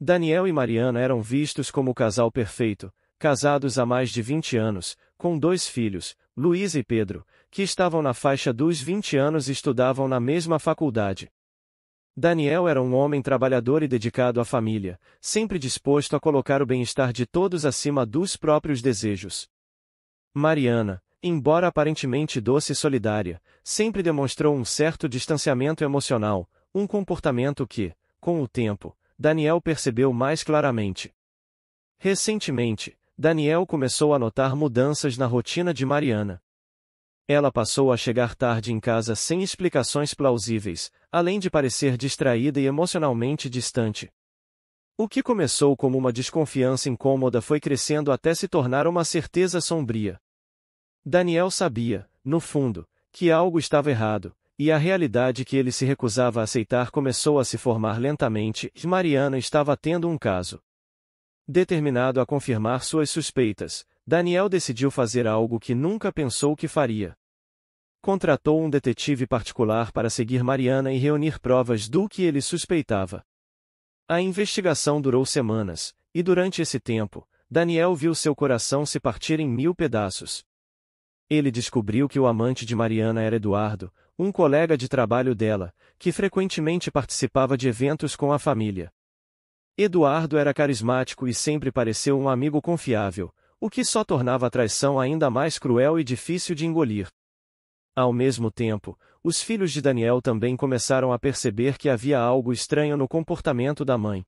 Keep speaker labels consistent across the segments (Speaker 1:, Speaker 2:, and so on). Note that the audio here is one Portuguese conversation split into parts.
Speaker 1: Daniel e Mariana eram vistos como o casal perfeito, casados há mais de 20 anos, com 2 filhos, Luísa e Pedro, que estavam na faixa dos 20 anos e estudavam na mesma faculdade. Daniel era um homem trabalhador e dedicado à família, sempre disposto a colocar o bem-estar de todos acima dos próprios desejos. Mariana, embora aparentemente doce e solidária, sempre demonstrou um certo distanciamento emocional, um comportamento que, com o tempo, Daniel percebeu mais claramente. Recentemente, Daniel começou a notar mudanças na rotina de Mariana. Ela passou a chegar tarde em casa sem explicações plausíveis, além de parecer distraída e emocionalmente distante. O que começou como uma desconfiança incômoda foi crescendo até se tornar uma certeza sombria. Daniel sabia, no fundo, que algo estava errado, e a realidade que ele se recusava a aceitar começou a se formar lentamente, e Mariana estava tendo um caso. Determinado a confirmar suas suspeitas, Daniel decidiu fazer algo que nunca pensou que faria. Contratou um detetive particular para seguir Mariana e reunir provas do que ele suspeitava. A investigação durou semanas, e durante esse tempo, Daniel viu seu coração se partir em 1000 pedaços. Ele descobriu que o amante de Mariana era Eduardo, um colega de trabalho dela, que frequentemente participava de eventos com a família. Eduardo era carismático e sempre pareceu um amigo confiável, o que só tornava a traição ainda mais cruel e difícil de engolir. Ao mesmo tempo, os filhos de Daniel também começaram a perceber que havia algo estranho no comportamento da mãe.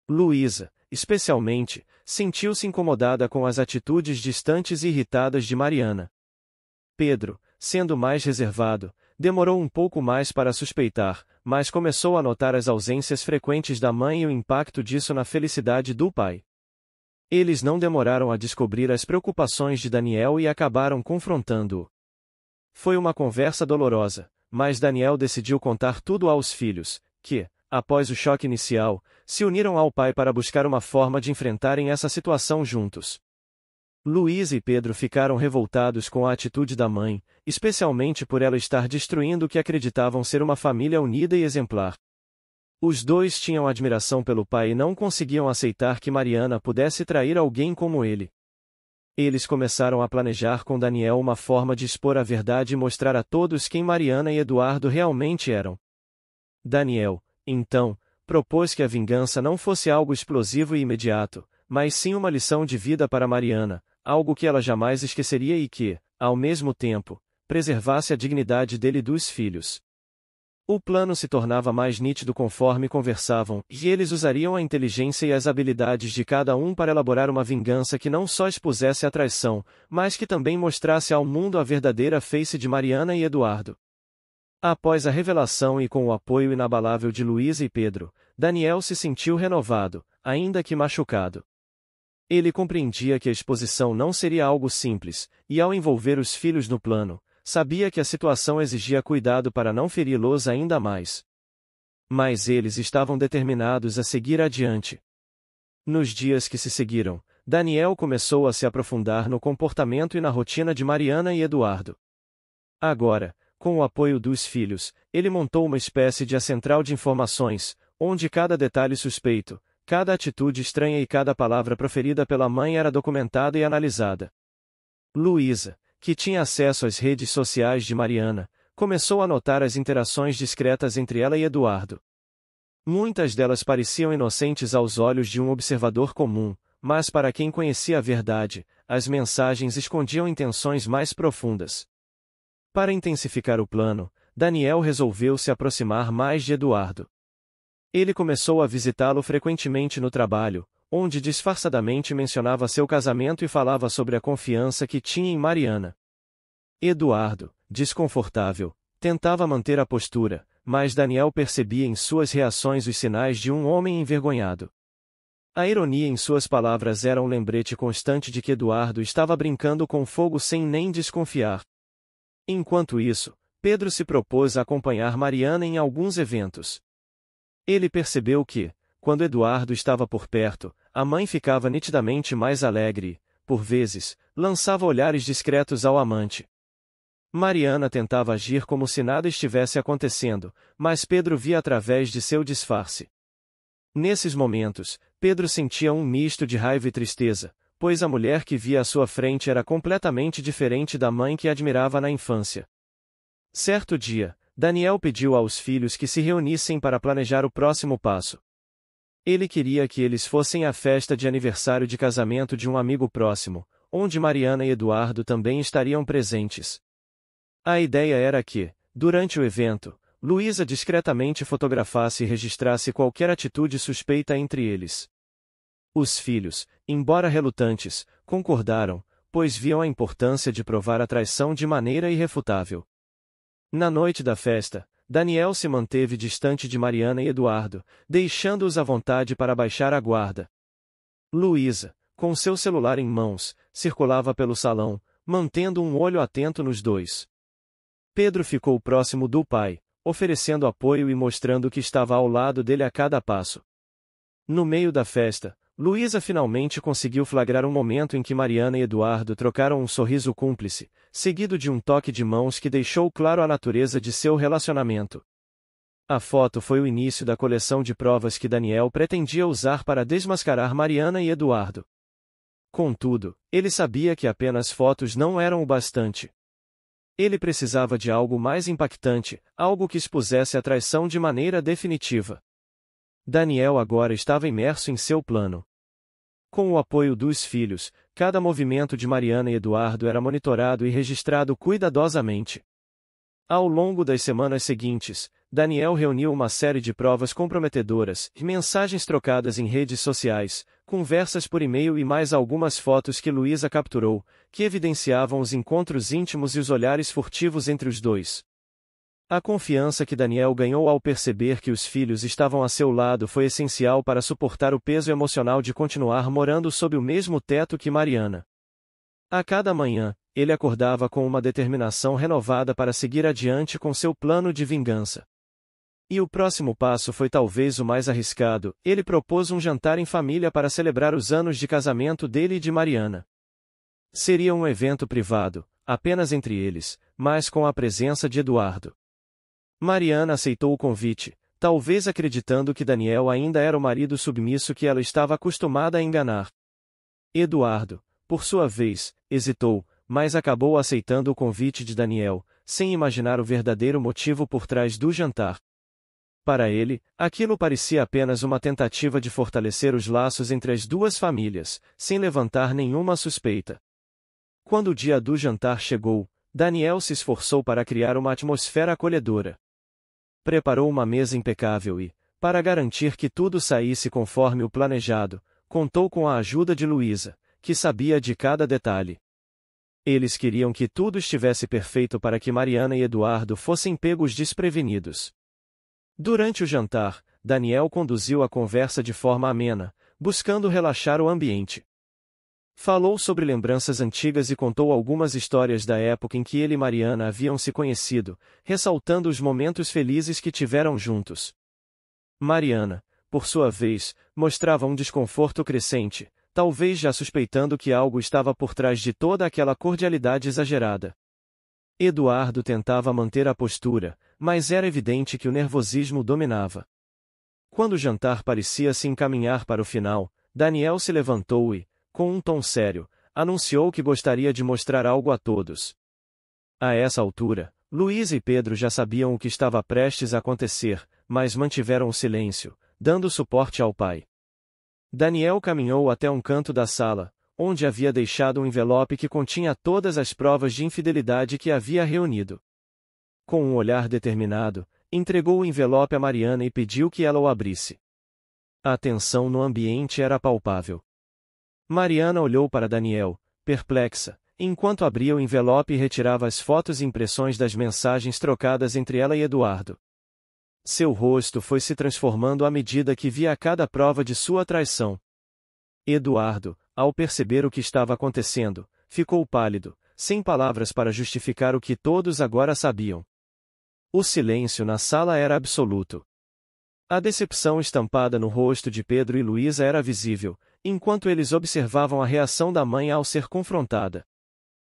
Speaker 1: Luísa, especialmente, sentiu-se incomodada com as atitudes distantes e irritadas de Mariana. Pedro, sendo mais reservado, demorou um pouco mais para suspeitar, mas começou a notar as ausências frequentes da mãe e o impacto disso na felicidade do pai. Eles não demoraram a descobrir as preocupações de Daniel e acabaram confrontando-o. Foi uma conversa dolorosa, mas Daniel decidiu contar tudo aos filhos, que, após o choque inicial, se uniram ao pai para buscar uma forma de enfrentarem essa situação juntos. Luísa e Pedro ficaram revoltados com a atitude da mãe, especialmente por ela estar destruindo o que acreditavam ser uma família unida e exemplar. Os dois tinham admiração pelo pai e não conseguiam aceitar que Mariana pudesse trair alguém como ele. Eles começaram a planejar com Daniel uma forma de expor a verdade e mostrar a todos quem Mariana e Eduardo realmente eram. Daniel, então, propôs que a vingança não fosse algo explosivo e imediato, mas sim uma lição de vida para Mariana, algo que ela jamais esqueceria e que, ao mesmo tempo, preservasse a dignidade dele e dos filhos. O plano se tornava mais nítido conforme conversavam, e eles usariam a inteligência e as habilidades de cada um para elaborar uma vingança que não só expusesse a traição, mas que também mostrasse ao mundo a verdadeira face de Mariana e Eduardo. Após a revelação e com o apoio inabalável de Luísa e Pedro, Daniel se sentiu renovado, ainda que machucado. Ele compreendia que a exposição não seria algo simples, e ao envolver os filhos no plano, sabia que a situação exigia cuidado para não feri-los ainda mais. Mas eles estavam determinados a seguir adiante. Nos dias que se seguiram, Daniel começou a se aprofundar no comportamento e na rotina de Mariana e Eduardo. Agora, com o apoio dos filhos, ele montou uma espécie de central de informações, onde cada detalhe suspeito, cada atitude estranha e cada palavra proferida pela mãe era documentada e analisada. Luísa, que tinha acesso às redes sociais de Mariana, começou a notar as interações discretas entre ela e Eduardo. Muitas delas pareciam inocentes aos olhos de um observador comum, mas para quem conhecia a verdade, as mensagens escondiam intenções mais profundas. Para intensificar o plano, Daniel resolveu se aproximar mais de Eduardo. Ele começou a visitá-lo frequentemente no trabalho, onde disfarçadamente mencionava seu casamento e falava sobre a confiança que tinha em Mariana. Eduardo, desconfortável, tentava manter a postura, mas Daniel percebia em suas reações os sinais de um homem envergonhado. A ironia em suas palavras era um lembrete constante de que Eduardo estava brincando com fogo sem nem desconfiar. Enquanto isso, Pedro se propôs a acompanhar Mariana em alguns eventos. Ele percebeu que, quando Eduardo estava por perto, a mãe ficava nitidamente mais alegre e, por vezes, lançava olhares discretos ao amante. Mariana tentava agir como se nada estivesse acontecendo, mas Pedro via através de seu disfarce. Nesses momentos, Pedro sentia um misto de raiva e tristeza, pois a mulher que via à sua frente era completamente diferente da mãe que admirava na infância. Certo dia, Daniel pediu aos filhos que se reunissem para planejar o próximo passo. Ele queria que eles fossem à festa de aniversário de casamento de um amigo próximo, onde Mariana e Eduardo também estariam presentes. A ideia era que, durante o evento, Luísa discretamente fotografasse e registrasse qualquer atitude suspeita entre eles. Os filhos, embora relutantes, concordaram, pois viam a importância de provar a traição de maneira irrefutável. Na noite da festa, Daniel se manteve distante de Mariana e Eduardo, deixando-os à vontade para baixar a guarda. Luísa, com seu celular em mãos, circulava pelo salão, mantendo um olho atento nos dois. Pedro ficou próximo do pai, oferecendo apoio e mostrando que estava ao lado dele a cada passo. No meio da festa, Luísa finalmente conseguiu flagrar um momento em que Mariana e Eduardo trocaram um sorriso cúmplice, seguido de um toque de mãos que deixou claro a natureza de seu relacionamento. A foto foi o início da coleção de provas que Daniel pretendia usar para desmascarar Mariana e Eduardo. Contudo, ele sabia que apenas fotos não eram o bastante. Ele precisava de algo mais impactante, algo que expusesse a traição de maneira definitiva. Daniel agora estava imerso em seu plano. Com o apoio dos filhos, cada movimento de Mariana e Eduardo era monitorado e registrado cuidadosamente. Ao longo das semanas seguintes, Daniel reuniu uma série de provas comprometedoras, mensagens trocadas em redes sociais, conversas por e-mail e mais algumas fotos que Luísa capturou, que evidenciavam os encontros íntimos e os olhares furtivos entre os dois. A confiança que Daniel ganhou ao perceber que os filhos estavam a seu lado foi essencial para suportar o peso emocional de continuar morando sob o mesmo teto que Mariana. A cada manhã, ele acordava com uma determinação renovada para seguir adiante com seu plano de vingança. E o próximo passo foi talvez o mais arriscado: ele propôs um jantar em família para celebrar os anos de casamento dele e de Mariana. Seria um evento privado, apenas entre eles, mas com a presença de Eduardo. Mariana aceitou o convite, talvez acreditando que Daniel ainda era o marido submisso que ela estava acostumada a enganar. Eduardo, por sua vez, hesitou, mas acabou aceitando o convite de Daniel, sem imaginar o verdadeiro motivo por trás do jantar. Para ele, aquilo parecia apenas uma tentativa de fortalecer os laços entre as duas famílias, sem levantar nenhuma suspeita. Quando o dia do jantar chegou, Daniel se esforçou para criar uma atmosfera acolhedora. Preparou uma mesa impecável e, para garantir que tudo saísse conforme o planejado, contou com a ajuda de Luísa, que sabia de cada detalhe. Eles queriam que tudo estivesse perfeito para que Mariana e Eduardo fossem pegos desprevenidos. Durante o jantar, Daniel conduziu a conversa de forma amena, buscando relaxar o ambiente. Falou sobre lembranças antigas e contou algumas histórias da época em que ele e Mariana haviam se conhecido, ressaltando os momentos felizes que tiveram juntos. Mariana, por sua vez, mostrava um desconforto crescente, talvez já suspeitando que algo estava por trás de toda aquela cordialidade exagerada. Eduardo tentava manter a postura, mas era evidente que o nervosismo dominava. Quando o jantar parecia se encaminhar para o final, Daniel se levantou e, com um tom sério, anunciou que gostaria de mostrar algo a todos. A essa altura, Luísa e Pedro já sabiam o que estava prestes a acontecer, mas mantiveram o silêncio, dando suporte ao pai. Daniel caminhou até um canto da sala, onde havia deixado um envelope que continha todas as provas de infidelidade que havia reunido. Com um olhar determinado, entregou o envelope a Mariana e pediu que ela o abrisse. A tensão no ambiente era palpável. Mariana olhou para Daniel, perplexa, enquanto abria o envelope e retirava as fotos e impressões das mensagens trocadas entre ela e Eduardo. Seu rosto foi se transformando à medida que via cada prova de sua traição. Eduardo, ao perceber o que estava acontecendo, ficou pálido, sem palavras para justificar o que todos agora sabiam. O silêncio na sala era absoluto. A decepção estampada no rosto de Pedro e Luísa era visível, enquanto eles observavam a reação da mãe ao ser confrontada.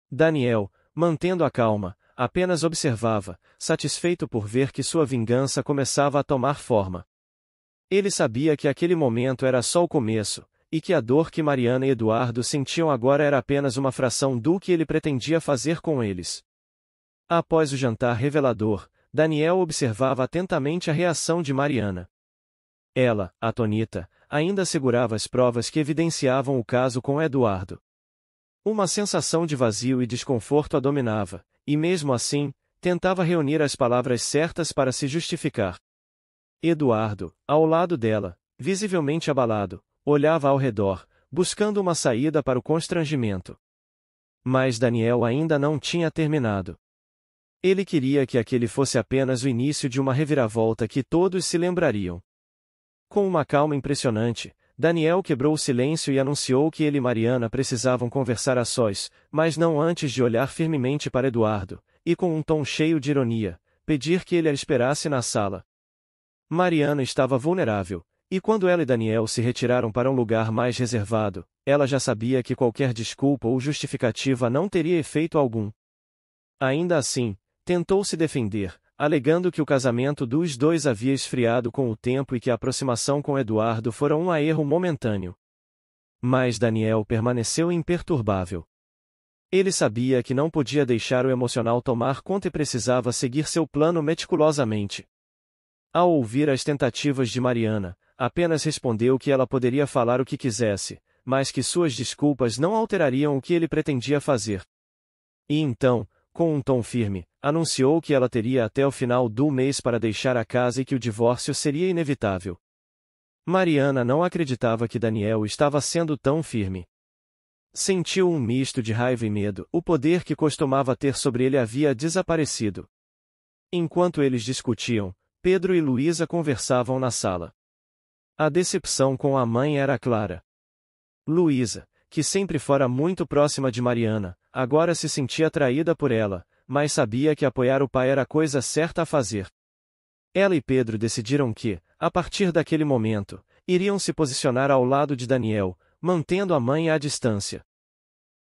Speaker 1: Daniel, mantendo a calma, apenas observava, satisfeito por ver que sua vingança começava a tomar forma. Ele sabia que aquele momento era só o começo, e que a dor que Mariana e Eduardo sentiam agora era apenas uma fração do que ele pretendia fazer com eles. Após o jantar revelador, Daniel observava atentamente a reação de Mariana. Ela, atônita, ainda segurava as provas que evidenciavam o caso com Eduardo. Uma sensação de vazio e desconforto a dominava, e mesmo assim, tentava reunir as palavras certas para se justificar. Eduardo, ao lado dela, visivelmente abalado, olhava ao redor, buscando uma saída para o constrangimento. Mas Daniel ainda não tinha terminado. Ele queria que aquele fosse apenas o início de uma reviravolta que todos se lembrariam. Com uma calma impressionante, Daniel quebrou o silêncio e anunciou que ele e Mariana precisavam conversar a sós, mas não antes de olhar firmemente para Eduardo, e com um tom cheio de ironia, pedir que ele a esperasse na sala. Mariana estava vulnerável, e quando ela e Daniel se retiraram para um lugar mais reservado, ela já sabia que qualquer desculpa ou justificativa não teria efeito algum. Ainda assim, tentou se defender, alegando que o casamento dos dois havia esfriado com o tempo e que a aproximação com Eduardo fora um erro momentâneo. Mas Daniel permaneceu imperturbável. Ele sabia que não podia deixar o emocional tomar conta e precisava seguir seu plano meticulosamente. Ao ouvir as tentativas de Mariana, apenas respondeu que ela poderia falar o que quisesse, mas que suas desculpas não alterariam o que ele pretendia fazer. E então, com um tom firme, anunciou que ela teria até o final do mês para deixar a casa e que o divórcio seria inevitável. Mariana não acreditava que Daniel estava sendo tão firme. Sentiu um misto de raiva e medo, o poder que costumava ter sobre ele havia desaparecido. Enquanto eles discutiam, Pedro e Luísa conversavam na sala. A decepção com a mãe era clara. Luísa, que sempre fora muito próxima de Mariana, agora se sentia atraída por ela, mas sabia que apoiar o pai era a coisa certa a fazer. Ela e Pedro decidiram que, a partir daquele momento, iriam se posicionar ao lado de Daniel, mantendo a mãe à distância.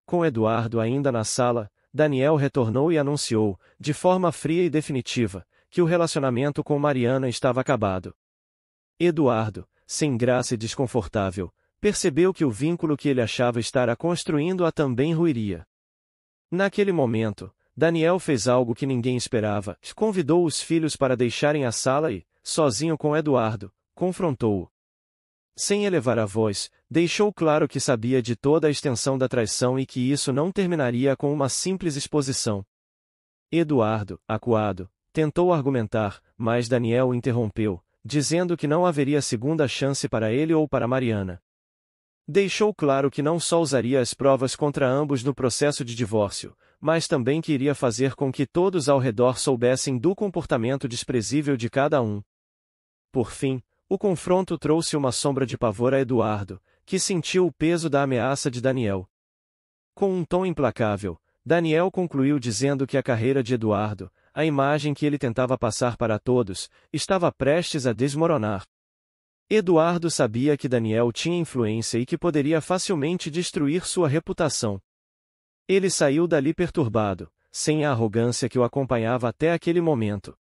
Speaker 1: Com Eduardo ainda na sala, Daniel retornou e anunciou, de forma fria e definitiva, que o relacionamento com Mariana estava acabado. Eduardo, sem graça e desconfortável, percebeu que o vínculo que ele achava estar construindo também ruiria. Naquele momento, Daniel fez algo que ninguém esperava, convidou os filhos para deixarem a sala e, sozinho com Eduardo, confrontou-o. Sem elevar a voz, deixou claro que sabia de toda a extensão da traição e que isso não terminaria com uma simples exposição. Eduardo, acuado, tentou argumentar, mas Daniel o interrompeu, dizendo que não haveria segunda chance para ele ou para Mariana. Deixou claro que não só usaria as provas contra ambos no processo de divórcio, mas também que iria fazer com que todos ao redor soubessem do comportamento desprezível de cada um. Por fim, o confronto trouxe uma sombra de pavor a Eduardo, que sentiu o peso da ameaça de Daniel. Com um tom implacável, Daniel concluiu dizendo que a carreira de Eduardo, a imagem que ele tentava passar para todos, estava prestes a desmoronar. Eduardo sabia que Daniel tinha influência e que poderia facilmente destruir sua reputação. Ele saiu dali perturbado, sem a arrogância que o acompanhava até aquele momento.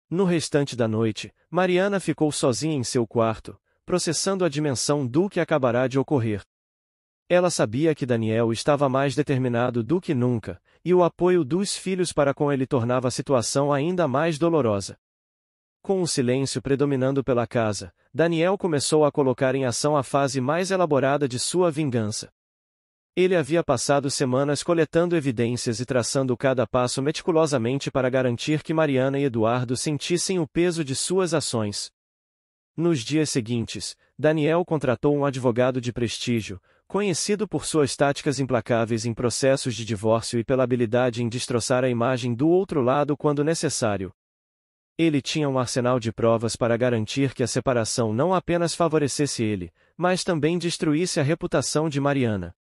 Speaker 1: No restante da noite, Mariana ficou sozinha em seu quarto, processando a dimensão do que acabará de ocorrer. Ela sabia que Daniel estava mais determinado do que nunca, e o apoio dos filhos para com ele tornava a situação ainda mais dolorosa. Com o silêncio predominando pela casa, Daniel começou a colocar em ação a fase mais elaborada de sua vingança. Ele havia passado semanas coletando evidências e traçando cada passo meticulosamente para garantir que Mariana e Eduardo sentissem o peso de suas ações. Nos dias seguintes, Daniel contratou um advogado de prestígio, conhecido por suas táticas implacáveis em processos de divórcio e pela habilidade em destroçar a imagem do outro lado quando necessário. Ele tinha um arsenal de provas para garantir que a separação não apenas favorecesse ele, mas também destruísse a reputação de Mariana.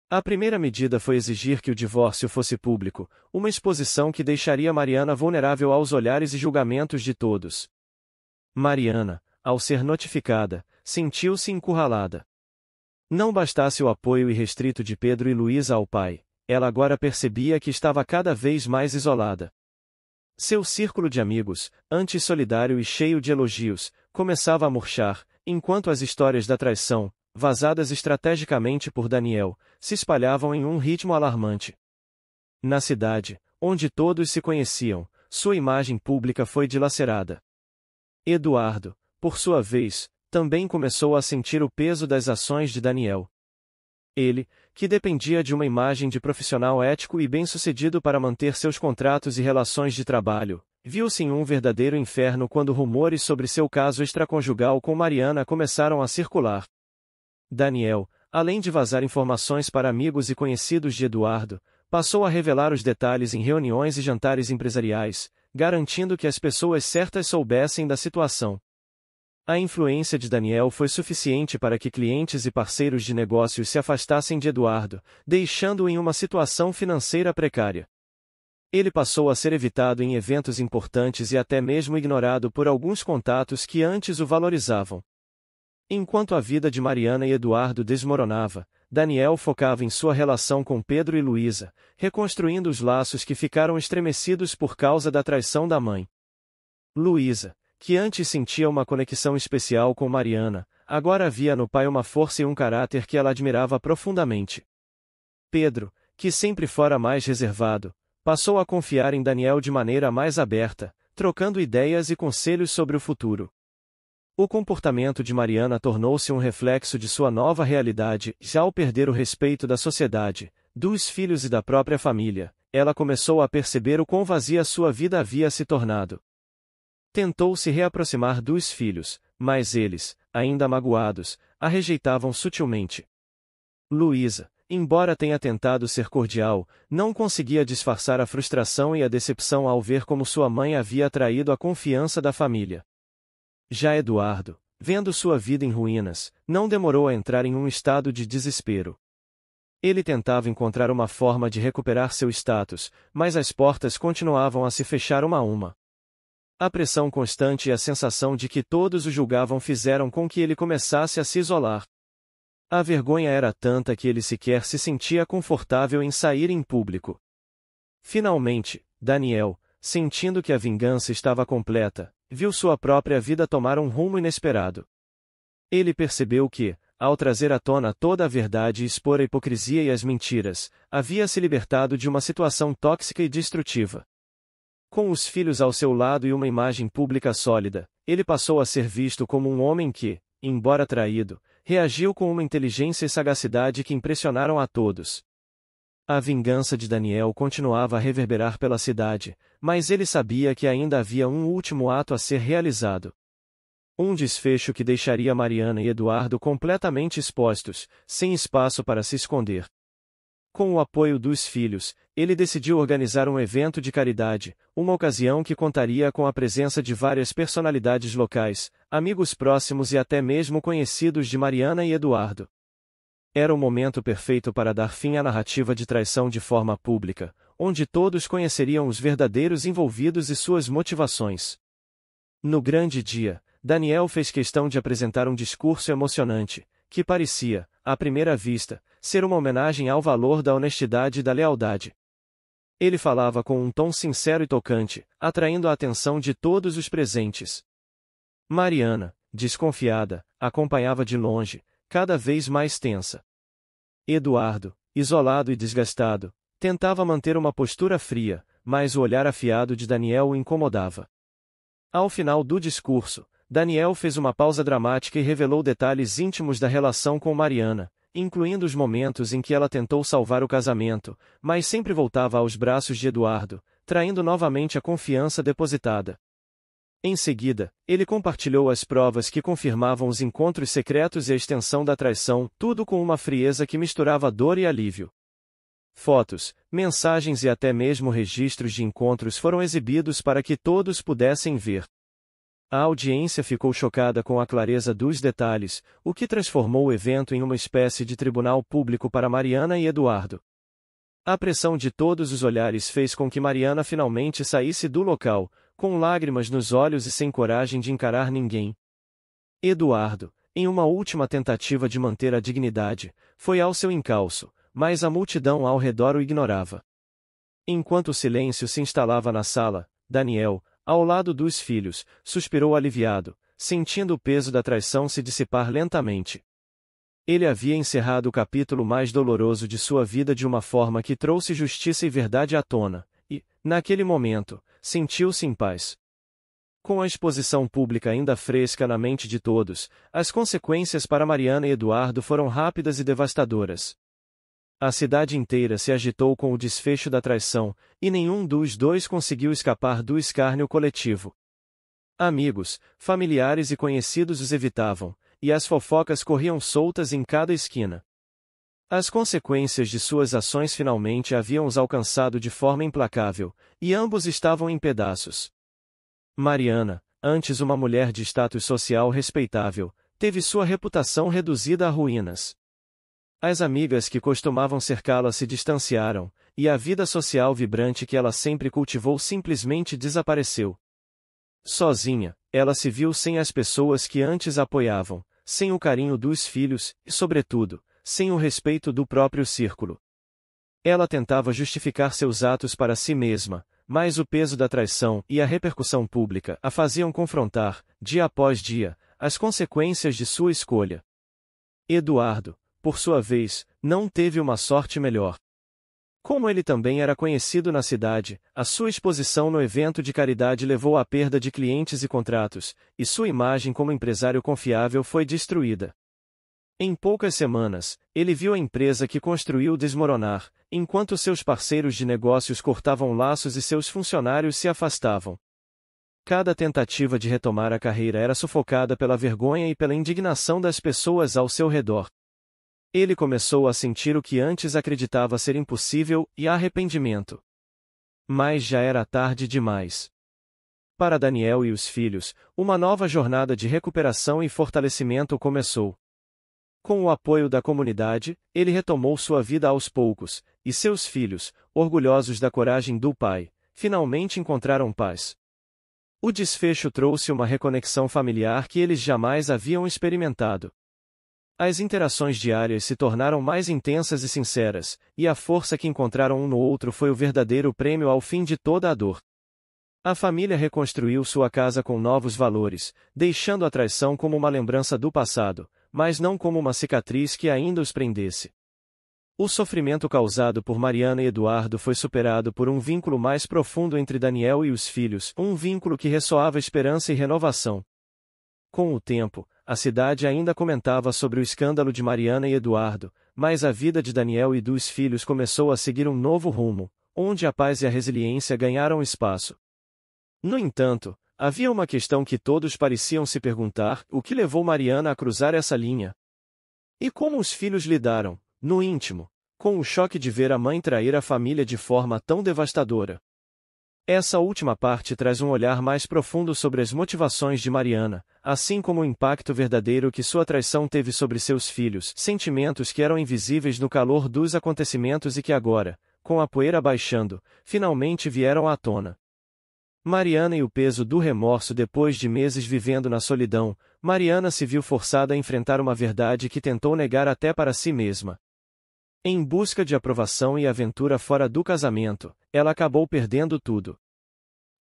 Speaker 1: A primeira medida foi exigir que o divórcio fosse público, uma exposição que deixaria Mariana vulnerável aos olhares e julgamentos de todos. Mariana, ao ser notificada, sentiu-se encurralada. Não bastasse o apoio irrestrito de Pedro e Luísa ao pai, ela agora percebia que estava cada vez mais isolada. Seu círculo de amigos, antes solidário e cheio de elogios, começava a murchar, enquanto as histórias da traição, vazadas estrategicamente por Daniel, se espalhavam em um ritmo alarmante. Na cidade, onde todos se conheciam, sua imagem pública foi dilacerada. Eduardo, por sua vez, também começou a sentir o peso das ações de Daniel. Ele, que dependia de uma imagem de profissional ético e bem-sucedido para manter seus contratos e relações de trabalho, viu-se em um verdadeiro inferno quando rumores sobre seu caso extraconjugal com Mariana começaram a circular. Daniel, além de vazar informações para amigos e conhecidos de Eduardo, passou a revelar os detalhes em reuniões e jantares empresariais, garantindo que as pessoas certas soubessem da situação. A influência de Daniel foi suficiente para que clientes e parceiros de negócios se afastassem de Eduardo, deixando-o em uma situação financeira precária. Ele passou a ser evitado em eventos importantes e até mesmo ignorado por alguns contatos que antes o valorizavam. Enquanto a vida de Mariana e Eduardo desmoronava, Daniel focava em sua relação com Pedro e Luísa, reconstruindo os laços que ficaram estremecidos por causa da traição da mãe. Luísa, que antes sentia uma conexão especial com Mariana, agora via no pai uma força e um caráter que ela admirava profundamente. Pedro, que sempre fora mais reservado, passou a confiar em Daniel de maneira mais aberta, trocando ideias e conselhos sobre o futuro. O comportamento de Mariana tornou-se um reflexo de sua nova realidade, já ao perder o respeito da sociedade, dos filhos e da própria família, ela começou a perceber o quão vazia sua vida havia se tornado. Tentou se reaproximar dos filhos, mas eles, ainda magoados, a rejeitavam sutilmente. Luísa, embora tenha tentado ser cordial, não conseguia disfarçar a frustração e a decepção ao ver como sua mãe havia traído a confiança da família. Já Eduardo, vendo sua vida em ruínas, não demorou a entrar em um estado de desespero. Ele tentava encontrar uma forma de recuperar seu status, mas as portas continuavam a se fechar uma a uma. A pressão constante e a sensação de que todos o julgavam fizeram com que ele começasse a se isolar. A vergonha era tanta que ele sequer se sentia confortável em sair em público. Finalmente, Daniel, sentindo que a vingança estava completa, viu sua própria vida tomar um rumo inesperado. Ele percebeu que, ao trazer à tona toda a verdade e expor a hipocrisia e as mentiras, havia se libertado de uma situação tóxica e destrutiva. Com os filhos ao seu lado e uma imagem pública sólida, ele passou a ser visto como um homem que, embora traído, reagiu com uma inteligência e sagacidade que impressionaram a todos. A vingança de Daniel continuava a reverberar pela cidade, mas ele sabia que ainda havia um último ato a ser realizado. Um desfecho que deixaria Mariana e Eduardo completamente expostos, sem espaço para se esconder. Com o apoio dos filhos, ele decidiu organizar um evento de caridade, uma ocasião que contaria com a presença de várias personalidades locais, amigos próximos e até mesmo conhecidos de Mariana e Eduardo. Era o momento perfeito para dar fim à narrativa de traição de forma pública, onde todos conheceriam os verdadeiros envolvidos e suas motivações. No grande dia, Daniel fez questão de apresentar um discurso emocionante, que parecia, à primeira vista, ser uma homenagem ao valor da honestidade e da lealdade. Ele falava com um tom sincero e tocante, atraindo a atenção de todos os presentes. Mariana, desconfiada, acompanhava de longe, cada vez mais tensa. Eduardo, isolado e desgastado, tentava manter uma postura fria, mas o olhar afiado de Daniel o incomodava. Ao final do discurso, Daniel fez uma pausa dramática e revelou detalhes íntimos da relação com Mariana, incluindo os momentos em que ela tentou salvar o casamento, mas sempre voltava aos braços de Eduardo, traindo novamente a confiança depositada. Em seguida, ele compartilhou as provas que confirmavam os encontros secretos e a extensão da traição, tudo com uma frieza que misturava dor e alívio. Fotos, mensagens e até mesmo registros de encontros foram exibidos para que todos pudessem ver. A audiência ficou chocada com a clareza dos detalhes, o que transformou o evento em uma espécie de tribunal público para Mariana e Eduardo. A pressão de todos os olhares fez com que Mariana finalmente saísse do local, com lágrimas nos olhos e sem coragem de encarar ninguém. Eduardo, em uma última tentativa de manter a dignidade, foi ao seu encalço, mas a multidão ao redor o ignorava. Enquanto o silêncio se instalava na sala, Daniel, ao lado dos filhos, suspirou aliviado, sentindo o peso da traição se dissipar lentamente. Ele havia encerrado o capítulo mais doloroso de sua vida de uma forma que trouxe justiça e verdade à tona, e, naquele momento, sentiu-se em paz. Com a exposição pública ainda fresca na mente de todos, as consequências para Mariana e Eduardo foram rápidas e devastadoras. A cidade inteira se agitou com o desfecho da traição, e nenhum dos dois conseguiu escapar do escárnio coletivo. Amigos, familiares e conhecidos os evitavam, e as fofocas corriam soltas em cada esquina. As consequências de suas ações finalmente haviam os alcançado de forma implacável, e ambos estavam em pedaços. Mariana, antes uma mulher de status social respeitável, teve sua reputação reduzida a ruínas. As amigas que costumavam cercá-la se distanciaram, e a vida social vibrante que ela sempre cultivou simplesmente desapareceu. Sozinha, ela se viu sem as pessoas que antes a apoiavam, sem o carinho dos filhos, e, sobretudo, sem o respeito do próprio círculo. Ela tentava justificar seus atos para si mesma, mas o peso da traição e a repercussão pública a faziam confrontar, dia após dia, as consequências de sua escolha. Eduardo, por sua vez, não teve uma sorte melhor. Como ele também era conhecido na cidade, a sua exposição no evento de caridade levou à perda de clientes e contratos, e sua imagem como empresário confiável foi destruída. Em poucas semanas, ele viu a empresa que construiu desmoronar, enquanto seus parceiros de negócios cortavam laços e seus funcionários se afastavam. Cada tentativa de retomar a carreira era sufocada pela vergonha e pela indignação das pessoas ao seu redor. Ele começou a sentir o que antes acreditava ser impossível, e arrependimento. Mas já era tarde demais. Para Daniel e os filhos, uma nova jornada de recuperação e fortalecimento começou. Com o apoio da comunidade, ele retomou sua vida aos poucos, e seus filhos, orgulhosos da coragem do pai, finalmente encontraram paz. O desfecho trouxe uma reconexão familiar que eles jamais haviam experimentado. As interações diárias se tornaram mais intensas e sinceras, e a força que encontraram um no outro foi o verdadeiro prêmio ao fim de toda a dor. A família reconstruiu sua casa com novos valores, deixando a traição como uma lembrança do passado, mas não como uma cicatriz que ainda os prendesse. O sofrimento causado por Mariana e Eduardo foi superado por um vínculo mais profundo entre Daniel e os filhos, um vínculo que ressoava esperança e renovação. Com o tempo, a cidade ainda comentava sobre o escândalo de Mariana e Eduardo, mas a vida de Daniel e dos filhos começou a seguir um novo rumo, onde a paz e a resiliência ganharam espaço. No entanto, havia uma questão que todos pareciam se perguntar: o que levou Mariana a cruzar essa linha? E como os filhos lidaram, no íntimo, com o choque de ver a mãe trair a família de forma tão devastadora? Essa última parte traz um olhar mais profundo sobre as motivações de Mariana, assim como o impacto verdadeiro que sua traição teve sobre seus filhos, sentimentos que eram invisíveis no calor dos acontecimentos e que agora, com a poeira baixando, finalmente vieram à tona. Mariana e o peso do remorso depois de meses vivendo na solidão, Mariana se viu forçada a enfrentar uma verdade que tentou negar até para si mesma. Em busca de aprovação e aventura fora do casamento, ela acabou perdendo tudo.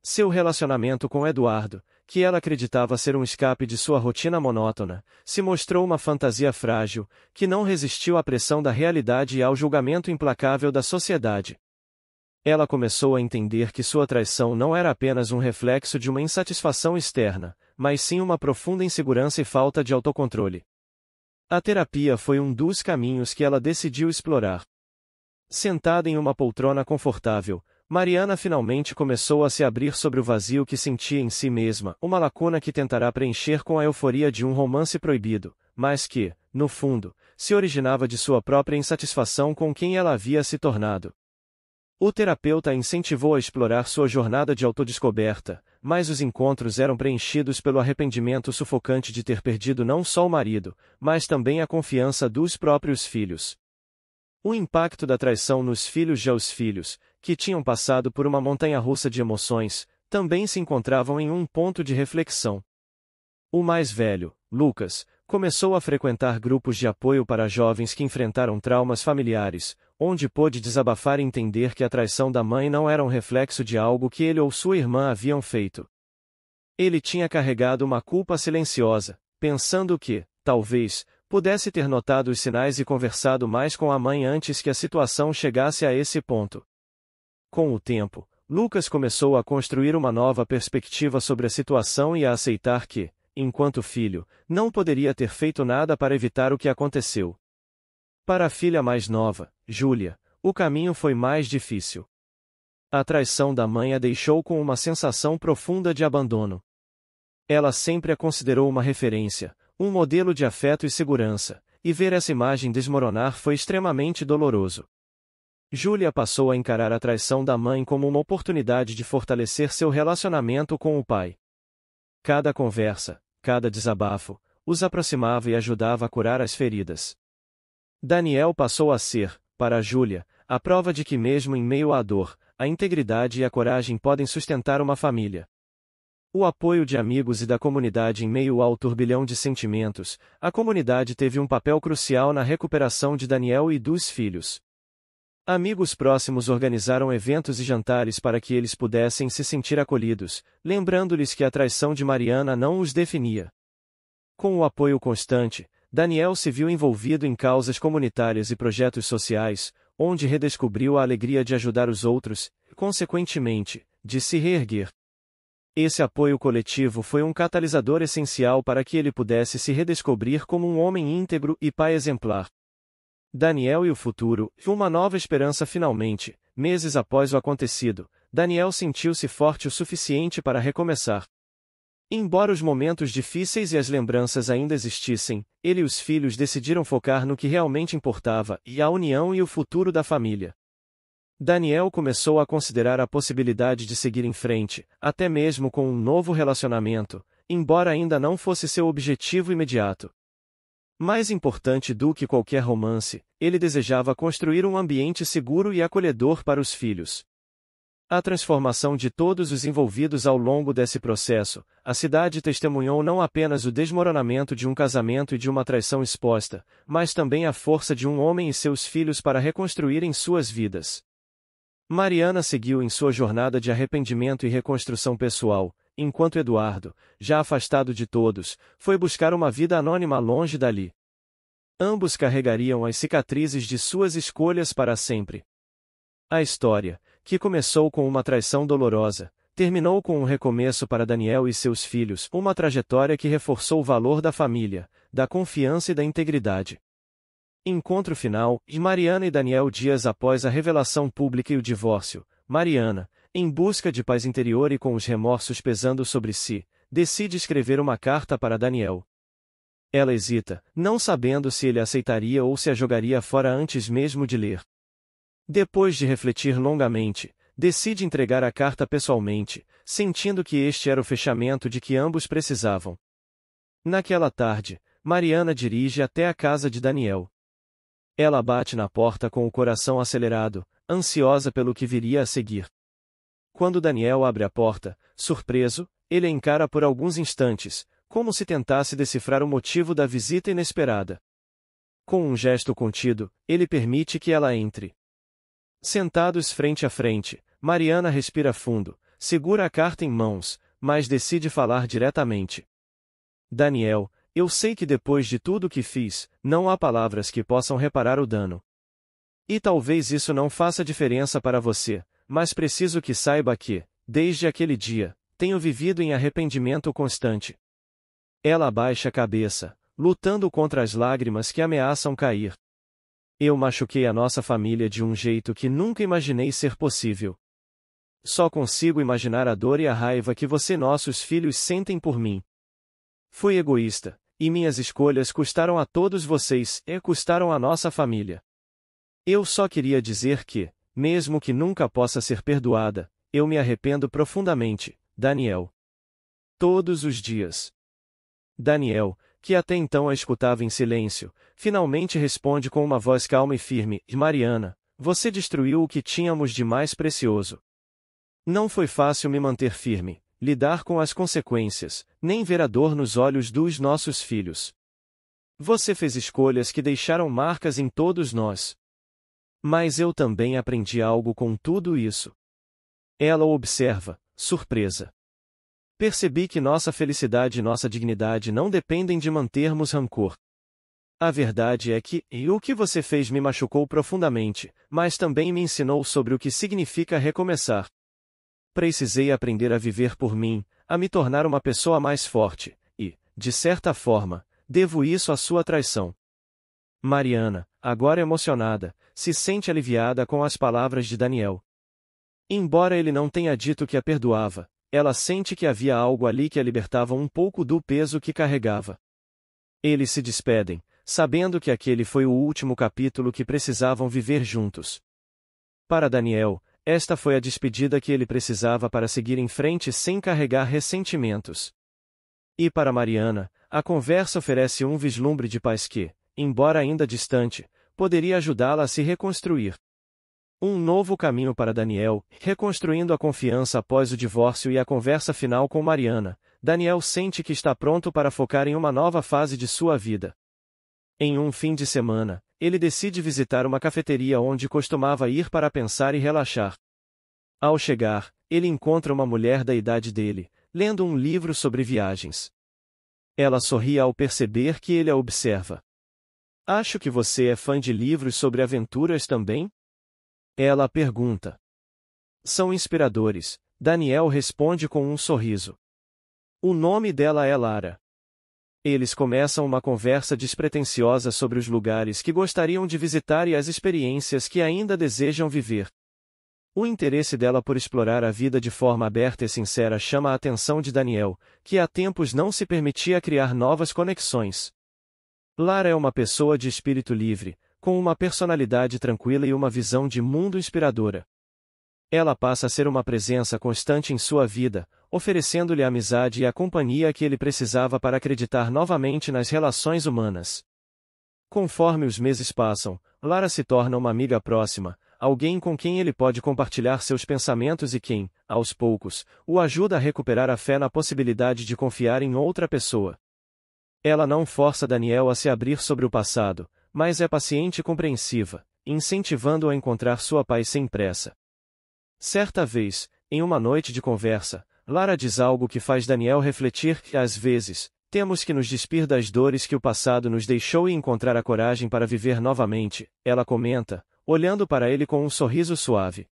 Speaker 1: Seu relacionamento com Eduardo, que ela acreditava ser um escape de sua rotina monótona, se mostrou uma fantasia frágil, que não resistiu à pressão da realidade e ao julgamento implacável da sociedade. Ela começou a entender que sua traição não era apenas um reflexo de uma insatisfação externa, mas sim uma profunda insegurança e falta de autocontrole. A terapia foi um dos caminhos que ela decidiu explorar. Sentada em uma poltrona confortável, Mariana finalmente começou a se abrir sobre o vazio que sentia em si mesma, uma lacuna que tentará preencher com a euforia de um romance proibido, mas que, no fundo, se originava de sua própria insatisfação com quem ela havia se tornado. O terapeuta a incentivou a explorar sua jornada de autodescoberta, mas os encontros eram preenchidos pelo arrependimento sufocante de ter perdido não só o marido, mas também a confiança dos próprios filhos. O impacto da traição nos filhos já os filhos, que tinham passado por uma montanha-russa de emoções, também se encontravam em um ponto de reflexão. O mais velho, Lucas, Começou a frequentar grupos de apoio para jovens que enfrentaram traumas familiares, onde pôde desabafar e entender que a traição da mãe não era um reflexo de algo que ele ou sua irmã haviam feito. Ele tinha carregado uma culpa silenciosa, pensando que, talvez, pudesse ter notado os sinais e conversado mais com a mãe antes que a situação chegasse a esse ponto. Com o tempo, Lucas começou a construir uma nova perspectiva sobre a situação e a aceitar que, enquanto filho, não poderia ter feito nada para evitar o que aconteceu. Para a filha mais nova, Júlia, o caminho foi mais difícil. A traição da mãe a deixou com uma sensação profunda de abandono. Ela sempre a considerou uma referência, um modelo de afeto e segurança, e ver essa imagem desmoronar foi extremamente doloroso. Júlia passou a encarar a traição da mãe como uma oportunidade de fortalecer seu relacionamento com o pai. Cada conversa, cada desabafo, os aproximava e ajudava a curar as feridas. Daniel passou a ser, para Júlia, a prova de que mesmo em meio à dor, a integridade e a coragem podem sustentar uma família. O apoio de amigos e da comunidade em meio ao turbilhão de sentimentos, a comunidade teve um papel crucial na recuperação de Daniel e dos filhos. Amigos próximos organizaram eventos e jantares para que eles pudessem se sentir acolhidos, lembrando-lhes que a traição de Mariana não os definia. Com o apoio constante, Daniel se viu envolvido em causas comunitárias e projetos sociais, onde redescobriu a alegria de ajudar os outros, e, consequentemente, de se reerguer. Esse apoio coletivo foi um catalisador essencial para que ele pudesse se redescobrir como um homem íntegro e pai exemplar. Daniel e o futuro, uma nova esperança finalmente, meses após o acontecido, Daniel sentiu-se forte o suficiente para recomeçar. Embora os momentos difíceis e as lembranças ainda existissem, ele e os filhos decidiram focar no que realmente importava, e a união e o futuro da família. Daniel começou a considerar a possibilidade de seguir em frente, até mesmo com um novo relacionamento, embora ainda não fosse seu objetivo imediato. Mais importante do que qualquer romance, ele desejava construir um ambiente seguro e acolhedor para os filhos. A transformação de todos os envolvidos ao longo desse processo, a cidade testemunhou não apenas o desmoronamento de um casamento e de uma traição exposta, mas também a força de um homem e seus filhos para reconstruírem suas vidas. Mariana seguiu em sua jornada de arrependimento e reconstrução pessoal, enquanto Eduardo, já afastado de todos, foi buscar uma vida anônima longe dali. Ambos carregariam as cicatrizes de suas escolhas para sempre. A história, que começou com uma traição dolorosa, terminou com um recomeço para Daniel e seus filhos, uma trajetória que reforçou o valor da família, da confiança e da integridade. Encontro final, de Mariana e Daniel dias após a revelação pública e o divórcio. Mariana, em busca de paz interior e com os remorsos pesando sobre si, decide escrever uma carta para Daniel. Ela hesita, não sabendo se ele aceitaria ou se a jogaria fora antes mesmo de ler. Depois de refletir longamente, decide entregar a carta pessoalmente, sentindo que este era o fechamento de que ambos precisavam. Naquela tarde, Mariana dirige até a casa de Daniel. Ela bate na porta com o coração acelerado, ansiosa pelo que viria a seguir. Quando Daniel abre a porta, surpreso, ele a encara por alguns instantes, como se tentasse decifrar o motivo da visita inesperada. Com um gesto contido, ele permite que ela entre. Sentados frente a frente, Mariana respira fundo, segura a carta em mãos, mas decide falar diretamente. Daniel, eu sei que depois de tudo que fiz, não há palavras que possam reparar o dano. E talvez isso não faça diferença para você, mas preciso que saiba que, desde aquele dia, tenho vivido em arrependimento constante. Ela abaixa a cabeça, lutando contra as lágrimas que ameaçam cair. Eu machuquei a nossa família de um jeito que nunca imaginei ser possível. Só consigo imaginar a dor e a raiva que você e nossos filhos sentem por mim. Fui egoísta, e minhas escolhas custaram a todos vocês e custaram a nossa família. Eu só queria dizer que, mesmo que nunca possa ser perdoada, eu me arrependo profundamente, Daniel. Todos os dias. Daniel, que até então a escutava em silêncio, finalmente responde com uma voz calma e firme: Mariana, você destruiu o que tínhamos de mais precioso. Não foi fácil me manter firme, lidar com as consequências, nem ver a dor nos olhos dos nossos filhos. Você fez escolhas que deixaram marcas em todos nós. Mas eu também aprendi algo com tudo isso. Ela o observa, surpresa. Percebi que nossa felicidade e nossa dignidade não dependem de mantermos rancor. A verdade é que, o que você fez me machucou profundamente, mas também me ensinou sobre o que significa recomeçar. Precisei aprender a viver por mim, a me tornar uma pessoa mais forte, e, de certa forma, devo isso à sua traição. Mariana, agora emocionada, se sente aliviada com as palavras de Daniel. Embora ele não tenha dito que a perdoava, ela sente que havia algo ali que a libertava um pouco do peso que carregava. Eles se despedem, sabendo que aquele foi o último capítulo que precisavam viver juntos. Para Daniel, esta foi a despedida que ele precisava para seguir em frente sem carregar ressentimentos. E para Mariana, a conversa oferece um vislumbre de paz que, embora ainda distante, poderia ajudá-la a se reconstruir. Um novo caminho para Daniel, reconstruindo a confiança após o divórcio e a conversa final com Mariana. Daniel sente que está pronto para focar em uma nova fase de sua vida. Em um fim de semana, ele decide visitar uma cafeteria onde costumava ir para pensar e relaxar. Ao chegar, ele encontra uma mulher da idade dele, lendo um livro sobre viagens. Ela sorri ao perceber que ele a observa. Acho que você é fã de livros sobre aventuras também? Ela pergunta. São inspiradores, Daniel responde com um sorriso. O nome dela é Lara. Eles começam uma conversa despretensiosa sobre os lugares que gostariam de visitar e as experiências que ainda desejam viver. O interesse dela por explorar a vida de forma aberta e sincera chama a atenção de Daniel, que há tempos não se permitia criar novas conexões. Lara é uma pessoa de espírito livre, com uma personalidade tranquila e uma visão de mundo inspiradora. Ela passa a ser uma presença constante em sua vida, oferecendo-lhe a amizade e a companhia que ele precisava para acreditar novamente nas relações humanas. Conforme os meses passam, Lara se torna uma amiga próxima, alguém com quem ele pode compartilhar seus pensamentos e quem, aos poucos, o ajuda a recuperar a fé na possibilidade de confiar em outra pessoa. Ela não força Daniel a se abrir sobre o passado, mas é paciente e compreensiva, incentivando-o a encontrar sua paz sem pressa. Certa vez, em uma noite de conversa, Lara diz algo que faz Daniel refletir que, às vezes, temos que nos despir das dores que o passado nos deixou e encontrar a coragem para viver novamente, ela comenta, olhando para ele com um sorriso suave.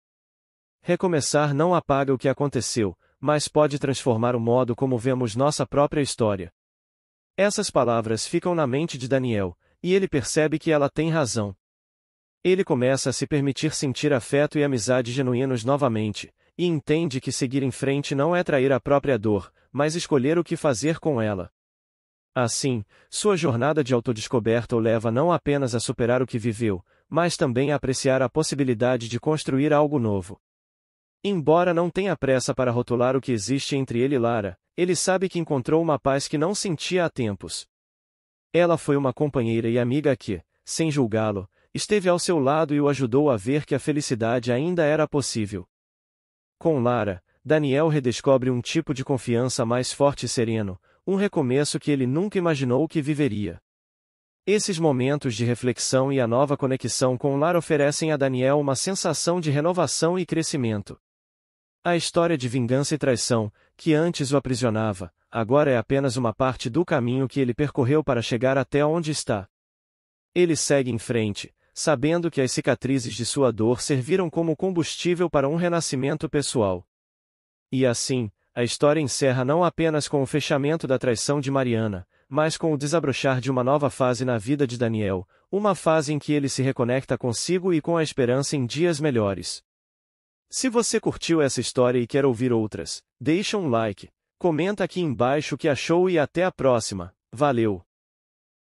Speaker 1: Recomeçar não apaga o que aconteceu, mas pode transformar o modo como vemos nossa própria história. Essas palavras ficam na mente de Daniel, e ele percebe que ela tem razão. Ele começa a se permitir sentir afeto e amizade genuínos novamente, e entende que seguir em frente não é trair a própria dor, mas escolher o que fazer com ela. Assim, sua jornada de autodescoberta o leva não apenas a superar o que viveu, mas também a apreciar a possibilidade de construir algo novo. Embora não tenha pressa para rotular o que existe entre ele e Lara, ele sabe que encontrou uma paz que não sentia há tempos. Ela foi uma companheira e amiga que, sem julgá-lo, esteve ao seu lado e o ajudou a ver que a felicidade ainda era possível. Com Lara, Daniel redescobre um tipo de confiança mais forte e sereno, um recomeço que ele nunca imaginou que viveria. Esses momentos de reflexão e a nova conexão com Lara oferecem a Daniel uma sensação de renovação e crescimento. A história de vingança e traição, que antes o aprisionava, agora é apenas uma parte do caminho que ele percorreu para chegar até onde está. Ele segue em frente, sabendo que as cicatrizes de sua dor serviram como combustível para um renascimento pessoal. E assim, a história encerra não apenas com o fechamento da traição de Mariana, mas com o desabrochar de uma nova fase na vida de Daniel, uma fase em que ele se reconecta consigo e com a esperança em dias melhores. Se você curtiu essa história e quer ouvir outras, deixa um like, comenta aqui embaixo o que achou e até a próxima. Valeu!